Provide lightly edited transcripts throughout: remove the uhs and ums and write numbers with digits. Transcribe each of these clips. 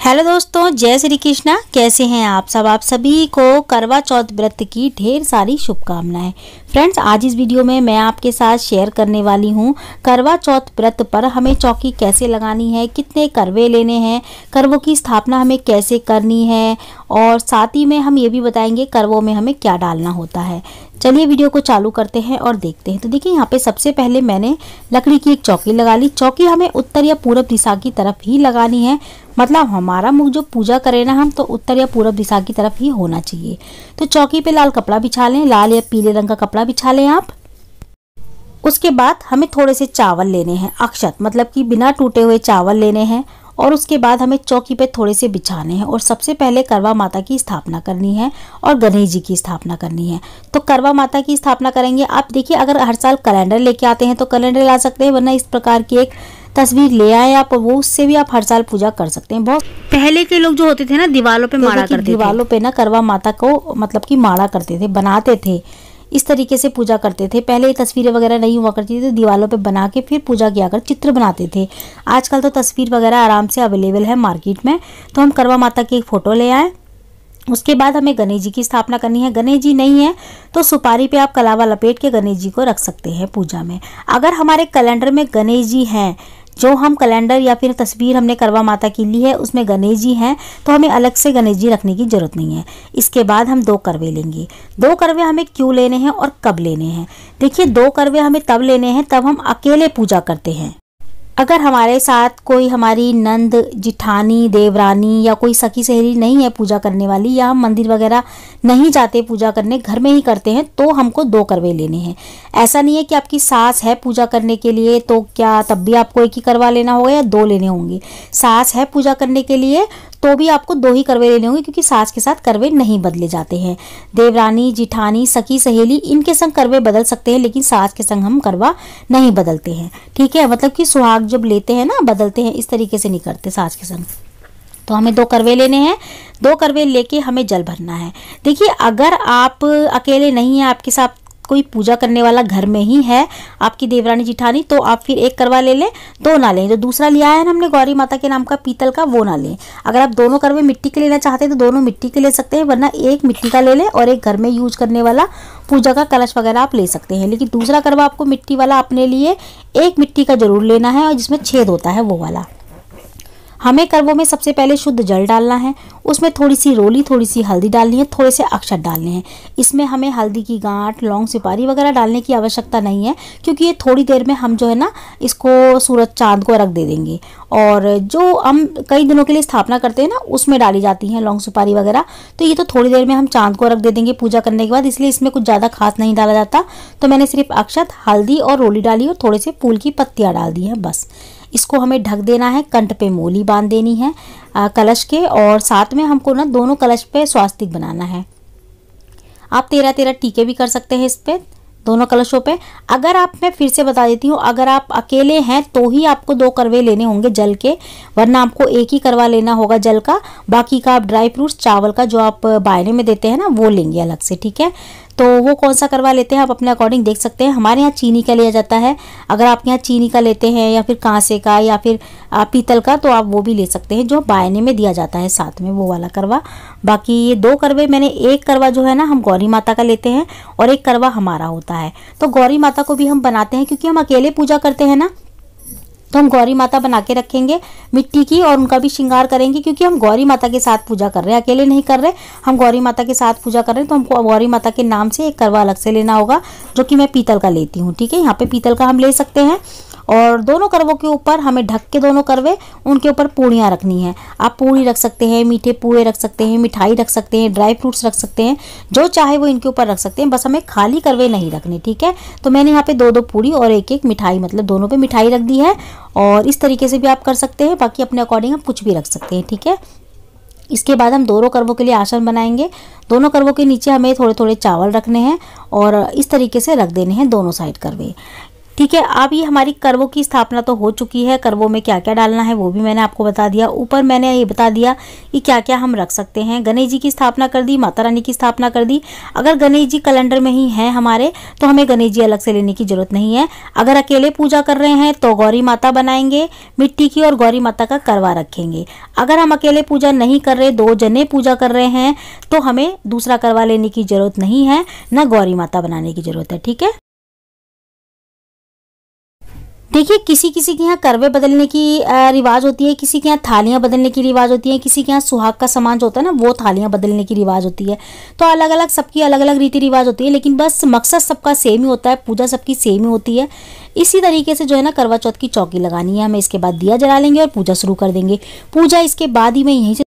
Hello दोस्तों, जय श्री कृष्णा। कैसे हैं आप सब? आप सभी को करवा चौथ व्रत की ढेर सारी शुभकामनाएं। फ्रेंड्स, आज इस वीडियो में मैं आपके साथ शेयर करने वाली हूं करवा चौथ व्रत पर हमें चौकी कैसे लगानी है, कितने करवे लेने हैं, करवों की स्थापना हमें कैसे करनी है और साथ ही में हम ये भी बताएंगे करवों में हमें क्या डालना होता है। चलिए वीडियो को चालू करते हैं और देखते हैं। तो देखिए, यहाँ पे सबसे पहले मैंने लकड़ी की एक चौकी लगा ली। चौकी हमें उत्तर या पूरब दिशा की तरफ ही लगानी है, मतलब हमारा मुख जो पूजा करे ना हम, तो उत्तर या पूरब दिशा की तरफ ही होना चाहिए। तो चौकी पे लाल कपड़ा बिछा लें, लाल या पीले रंग का कपड़ा बिछा लें आप। उसके बाद हमें थोड़े से चावल लेने हैं, अक्षत मतलब कि बिना टूटे हुए चावल लेने हैं और उसके बाद हमें चौकी पे थोड़े से बिछाने हैं। और सबसे पहले करवा माता की स्थापना करनी है और गणेश जी की स्थापना करनी है। तो करवा माता की स्थापना करेंगे। आप देखिए, अगर हर साल कैलेंडर लेके आते हैं तो कैलेंडर ला सकते हैं, वरना इस प्रकार की एक तस्वीर ले आए आप, वो उससे भी आप हर साल पूजा कर सकते हैं। बहुत पहले के लोग जो होते थे ना, दीवारों पे माड़ा करते थे, दीवारों पे ना करवा माता को मतलब कि माड़ा करते थे, बनाते थे, इस तरीके से पूजा करते थे। पहले तस्वीरें वगैरह नहीं हुआ करती थी, तो दीवारों पे बना के फिर पूजा किया कर चित्र बनाते थे। आजकल तो तस्वीर वगैरह आराम से अवेलेबल है मार्केट में। तो हम करवा माता की एक फ़ोटो ले आए। उसके बाद हमें गणेश जी की स्थापना करनी है। गणेश जी नहीं है तो सुपारी पे आप कलावा लपेट के गणेश जी को रख सकते हैं पूजा में। अगर हमारे कैलेंडर में गणेश जी हैं, जो हम कैलेंडर या फिर तस्वीर हमने करवा माता की ली है उसमें गणेश जी हैं, तो हमें अलग से गणेश जी रखने की जरूरत नहीं है। इसके बाद हम 2 करवे लेंगे। 2 करवे हमें क्यों लेने हैं और कब लेने हैं? देखिए, 2 करवे हमें तब लेने हैं तब हम अकेले पूजा करते हैं। अगर हमारे साथ कोई हमारी नंद, जिठानी, देवरानी या कोई सखी सहेली नहीं है पूजा करने वाली, या हम मंदिर वगैरह नहीं जाते पूजा करने, घर में ही करते हैं, तो हमको 2 करवे लेने हैं। ऐसा नहीं है कि आपकी सास है पूजा करने के लिए तो क्या तब भी आपको एक ही करवा लेना होगा या 2 लेने होंगे। सास है पूजा करने के लिए तो भी आपको 2 ही करवे लेने होंगे, क्योंकि सास के साथ करवे नहीं बदले जाते हैं। देवरानी, जिठानी, सखी सहेली इनके संग करवे बदल सकते हैं, लेकिन सास के संग हम करवा नहीं बदलते हैं। ठीक है, मतलब कि सुहाग जब लेते हैं ना, बदलते हैं, इस तरीके से नहीं करते सास के संग। तो हमें 2 करवे लेने हैं। 2 करवे लेके हमें जल भरना है। देखिए, अगर आप अकेले नहीं हैं, आपके साथ कोई पूजा करने वाला घर में ही है, आपकी देवरानी जिठानी, तो आप फिर 1 करवा ले लें, 2 ना लें। जो दूसरा लिया है ना हमने गौरी माता के नाम का पीतल का, वो ना लें। अगर आप दोनों करवे मिट्टी के लेना चाहते हैं तो दोनों मिट्टी के ले सकते हैं, वरना 1 मिट्टी का ले लें और 1 घर में यूज करने वाला पूजा का कलश वगैरह आप ले सकते हैं। लेकिन दूसरा करवा आपको मिट्टी वाला अपने लिए 1 मिट्टी का जरूर लेना है, और जिसमें छेद होता है वो वाला। हमें करवों में सबसे पहले शुद्ध जल डालना है, उसमें थोड़ी सी रोली, थोड़ी सी हल्दी डालनी है, थोड़े से अक्षत डालने हैं। इसमें हमें हल्दी की गांठ, लौंग, सुपारी वगैरह डालने की आवश्यकता नहीं है, क्योंकि ये थोड़ी देर में हम जो है ना इसको सूरज चांद को रख दे देंगे। और जो हम कई दिनों के लिए स्थापना करते हैं ना, उसमें डाली जाती हैं लौंग, सुपारी वगैरह, तो ये तो थोड़ी देर में हम चांद को रख दे देंगे पूजा करने के बाद, इसलिए इसमें कुछ ज़्यादा खास नहीं डाला जाता। तो मैंने सिर्फ अक्षत, हल्दी और रोली डाली और थोड़े से फूल की पत्तियाँ डाल दी हैं, बस। इसको हमें ढक देना है, कंठ पे मोली बांध देनी है कलश के, और साथ में हमको ना दोनों कलश पे स्वास्तिक बनाना है। आप 13-13 टीके भी कर सकते हैं इस पे, दोनों कलशों पे। अगर आप, मैं फिर से बता देती हूँ, अगर आप अकेले हैं तो ही आपको 2 करवे लेने होंगे जल के, वरना आपको 1 ही करवा लेना होगा जल का। बाकी का आप ड्राई फ्रूट्स, चावल का जो आप बायने में देते हैं ना, वो लेंगे अलग से। ठीक है, तो वो कौन सा करवा लेते हैं आप अपने अकॉर्डिंग देख सकते हैं। हमारे यहाँ चीनी का लिया जाता है, अगर आप यहाँ चीनी का लेते हैं या फिर कांसे का या फिर पीतल का, तो आप वो भी ले सकते हैं, जो बायने में दिया जाता है साथ में, वो वाला करवा। बाकी ये 2 करवे मैंने, 1 करवा जो है ना हम गौरी माता का लेते हैं और 1 करवा हमारा होता है। तो गौरी माता को भी हम बनाते हैं, क्योंकि हम अकेले पूजा करते हैं ना, तो हम गौरी माता बना के रखेंगे मिट्टी की, और उनका भी श्रृंगार करेंगे, क्योंकि हम गौरी माता के साथ पूजा कर रहे हैं, अकेले नहीं कर रहे, हम गौरी माता के साथ पूजा कर रहे हैं। तो हमको गौरी माता के नाम से 1 करवा अलग से लेना होगा, जो कि मैं पीतल का लेती हूँ। ठीक है, यहाँ पे पीतल का हम ले सकते हैं। और दोनों करवों के ऊपर हमें ढक के, दोनों करवे, उनके ऊपर पूड़ियाँ रखनी है। आप पूड़ी रख सकते हैं, मीठे पूड़े रख सकते हैं, मिठाई रख सकते हैं, ड्राई फ्रूट्स रख सकते हैं, जो चाहे वो इनके ऊपर रख सकते हैं, बस हमें खाली करवे नहीं रखने। ठीक है, तो मैंने यहाँ पे 2-2 पूड़ी और 1-1 मिठाई, मतलब दोनों पे मिठाई रख दी है। और इस तरीके से भी आप कर सकते हैं, बाकी अपने अकॉर्डिंग आप कुछ भी रख सकते हैं। ठीक है, इसके बाद हम दोनों करवों के लिए आसन बनाएंगे। दोनों करवों के नीचे हमें थोड़े थोड़े चावल रखने हैं और इस तरीके से रख देने हैं दोनों साइड करवे। ठीक है। अब ये हमारी करवों की स्थापना तो हो चुकी है। करवों में क्या क्या डालना है वो भी मैंने आपको बता दिया। ऊपर मैंने ये बता दिया कि क्या क्या हम रख सकते हैं। गणेश जी की स्थापना कर दी, माता रानी की स्थापना कर दी। अगर गणेश जी कैलेंडर में ही हैं हमारे तो हमें गणेश जी अलग से लेने की जरूरत नहीं है। अगर अकेले पूजा कर रहे हैं तो गौरी माता बनाएंगे मिट्टी की और गौरी माता का करवा रखेंगे। अगर हम अकेले पूजा नहीं कर रहे, 2 जने पूजा कर रहे हैं, तो हमें दूसरा करवा लेने की जरूरत नहीं है, ना गौरी माता बनाने की जरूरत है। ठीक है। देखिए, किसी किसी के यहाँ करवे बदलने की रिवाज होती है, किसी के यहाँ थालियाँ बदलने की रिवाज होती है, किसी के यहाँ सुहाग का सामान जो होता है ना वो थालियाँ बदलने की रिवाज होती है। तो अलग अलग सबकी अलग अलग रीति रिवाज होती है, लेकिन बस मकसद सबका सेम ही होता है, पूजा सबकी सेम ही होती है। इसी तरीके से जो है ना करवा चौथ की चौकी लगानी है हमें। इसके बाद दिया जला लेंगे और पूजा शुरू कर देंगे। पूजा इसके बाद ही मैं यहीं से,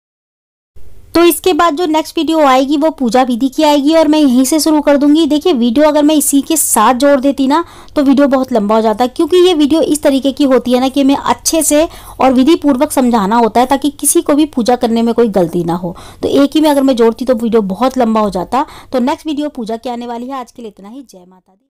तो इसके बाद जो नेक्स्ट वीडियो आएगी वो पूजा विधि की आएगी और मैं यहीं से शुरू कर दूंगी। देखिए, वीडियो अगर मैं इसी के साथ जोड़ देती ना तो वीडियो बहुत लंबा हो जाता है, क्योंकि ये वीडियो इस तरीके की होती है ना कि हमें अच्छे से और विधि पूर्वक समझाना होता है ताकि किसी को भी पूजा करने में कोई गलती ना हो। तो एक ही में अगर मैं जोड़ती तो वीडियो बहुत लंबा हो जाता। तो नेक्स्ट वीडियो पूजा की आने वाली है। आज के लिए इतना ही। जय माता दी।